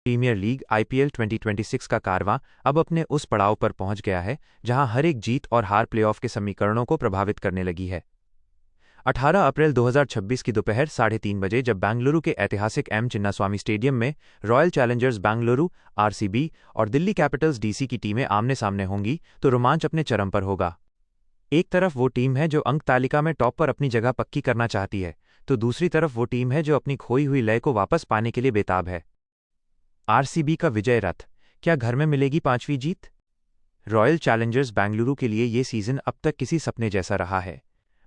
Premiere league IPL 2026 का कारवां अब अपने उस पड़ाव पर पहुंच गया है जहां हर एक जीत और हार प्लेऑफ के समीकरणों को प्रभावित करने लगी है। 18 अप्रैल 2026 की दोपहर 3:30 बजे जब बेंगलुरु के ऐतिहासिक एम चिन्नास्वामी स्टेडियम में रॉयल चैलेंजर्स बेंगलुरु आरसीबी और दिल्ली कैपिटल्स डीसी की टीमें आमने सामने होंगी तो रोमांच अपने चरम पर होगा। एक तरफ वो टीम है जो अंक तालिका में टॉप पर अपनी जगह पक्की करना चाहती है, तो दूसरी तरफ वो टीम है जो अपनी खोई हुई लय को वापस पाने के लिए बेताब है। आरसीबी का विजय रथ, क्या घर में मिलेगी 5वीं जीत? रॉयल चैलेंजर्स बेंगलुरु के लिए ये सीजन अब तक किसी सपने जैसा रहा है।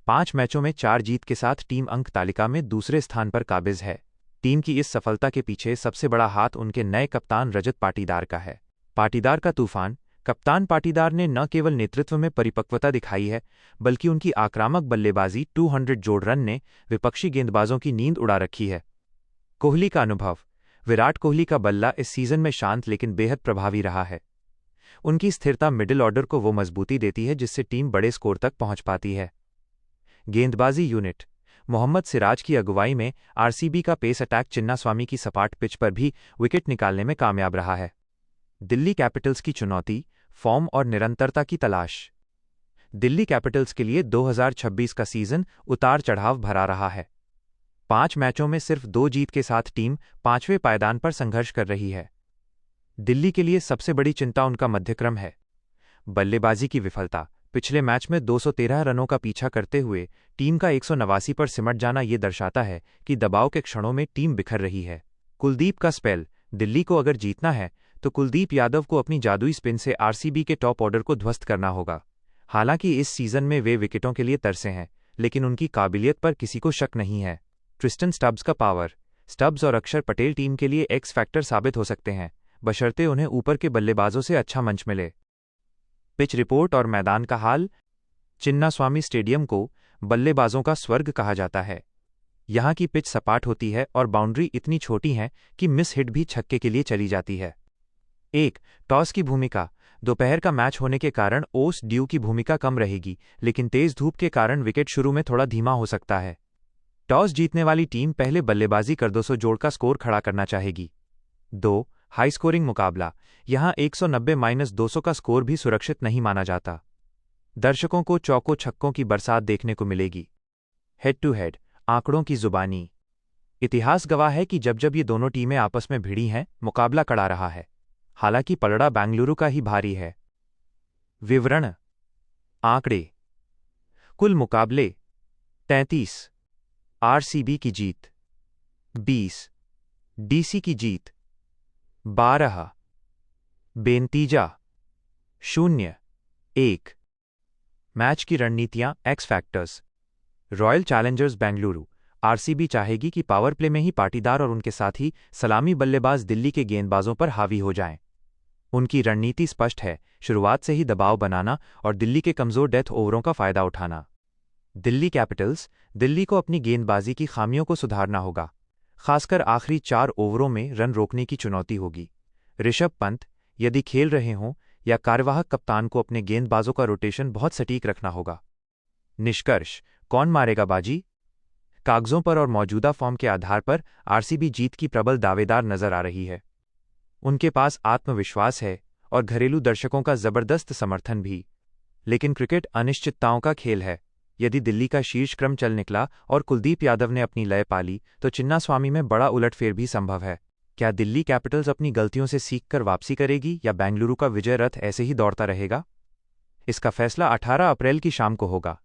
5 मैचों में 4 जीत के साथ टीम अंक तालिका में दूसरे स्थान पर काबिज है। टीम की इस सफलता के पीछे सबसे बड़ा हाथ उनके नए कप्तान रजत पाटीदार का है। पाटीदार का तूफान। कप्तान पाटीदार ने न केवल नेतृत्व में परिपक्वता दिखाई है, बल्कि उनकी आक्रामक बल्लेबाजी 200 जोड़ रन ने विपक्षी गेंदबाजों की नींद उड़ा रखी है। कोहली का अनुभव। विराट कोहली का बल्ला इस सीजन में शांत लेकिन बेहद प्रभावी रहा है। उनकी स्थिरता मिडिल ऑर्डर को वो मजबूती देती है जिससे टीम बड़े स्कोर तक पहुंच पाती है। गेंदबाजी यूनिट। मोहम्मद सिराज की अगुवाई में आरसीबी का पेस अटैक चिन्नास्वामी की सपाट पिच पर भी विकेट निकालने में कामयाब रहा है। दिल्ली कैपिटल्स की चुनौती, फॉर्म और निरंतरता की तलाश। दिल्ली कैपिटल्स के लिए 2026 का सीजन उतार चढ़ाव भरा रहा है। 5 मैचों में सिर्फ 2 जीत के साथ टीम 5वें पायदान पर संघर्ष कर रही है। दिल्ली के लिए सबसे बड़ी चिंता उनका मध्यक्रम है। बल्लेबाजी की विफलता। पिछले मैच में 213 रनों का पीछा करते हुए टीम का 189 पर सिमट जाना ये दर्शाता है कि दबाव के क्षणों में टीम बिखर रही है। कुलदीप का स्पेल। दिल्ली को अगर जीतना है तो कुलदीप यादव को अपनी जादुई स्पिन से आरसीबी के टॉप ऑर्डर को ध्वस्त करना होगा। हालांकि इस सीजन में वे विकेटों के लिए तरसे हैं, लेकिन उनकी काबिलियत पर किसी को शक नहीं है। ट्रिस्टन स्टब्स का पावर। स्टब्स और अक्षर पटेल टीम के लिए एक्स फैक्टर साबित हो सकते हैं, बशर्ते उन्हें ऊपर के बल्लेबाजों से अच्छा मंच मिले। पिच रिपोर्ट और मैदान का हाल। चिन्नास्वामी स्टेडियम को बल्लेबाजों का स्वर्ग कहा जाता है। यहां की पिच सपाट होती है और बाउंड्री इतनी छोटी है कि मिस हिट भी छक्के के लिए चली जाती है। 1. टॉस की भूमिका। दोपहर का मैच होने के कारण ओस ड्यू की भूमिका कम रहेगी, लेकिन तेज धूप के कारण विकेट शुरू में थोड़ा धीमा हो सकता है। टॉस जीतने वाली टीम पहले बल्लेबाजी कर 200 जोड़ का स्कोर खड़ा करना चाहेगी। 2. हाई स्कोरिंग मुकाबला। यहां 190-200 का स्कोर भी सुरक्षित नहीं माना जाता। दर्शकों को चौकों छक्कों की बरसात देखने को मिलेगी। Head to head. आंकड़ों की जुबानी। इतिहास गवाह है कि जब जब ये दोनों टीमें आपस में भिड़ी हैं, मुकाबला कड़ा रहा है। हालांकि पलड़ा बेंगलुरु का ही भारी है। विवरण। आंकड़े। कुल मुकाबले 33। आरसीबी की जीत 20। डीसी की जीत 12। बेनतीजा 0-1। मैच की रणनीतियां x factors. Royal Challengers Bengaluru RCB चाहेगी कि पावर प्ले में ही पाटीदार और उनके साथी सलामी बल्लेबाज दिल्ली के गेंदबाजों पर हावी हो जाएं। उनकी रणनीति स्पष्ट है, शुरुआत से ही दबाव बनाना और दिल्ली के कमजोर डेथ ओवरों का फायदा उठाना। दिल्ली कैपिटल्स, दिल्ली को अपनी गेंदबाजी की खामियों को सुधारना होगा। खासकर आखिरी 4 ओवरों में रन रोकने की चुनौती होगी। ऋषभ पंत, यदि खेल रहे हों, या कार्यवाहक कप्तान को अपने गेंदबाजों का रोटेशन बहुत सटीक रखना होगा। निष्कर्ष। कौन मारेगा बाजी? कागजों पर और मौजूदा फॉर्म के आधार पर आरसीबी जीत की प्रबल दावेदार नजर आ रही है। उनके पास आत्मविश्वास है और घरेलू दर्शकों का जबरदस्त समर्थन भी। लेकिन क्रिकेट अनिश्चितताओं का खेल है। यदि दिल्ली का शीर्ष क्रम चल निकला और कुलदीप यादव ने अपनी लय पाली, तो चिन्नास्वामी में बड़ा उलटफेर भी संभव है। क्या दिल्ली कैपिटल्स अपनी गलतियों से सीखकर वापसी करेगी या बेंगलुरु का विजय रथ ऐसे ही दौड़ता रहेगा? इसका फैसला 18 अप्रैल की शाम को होगा।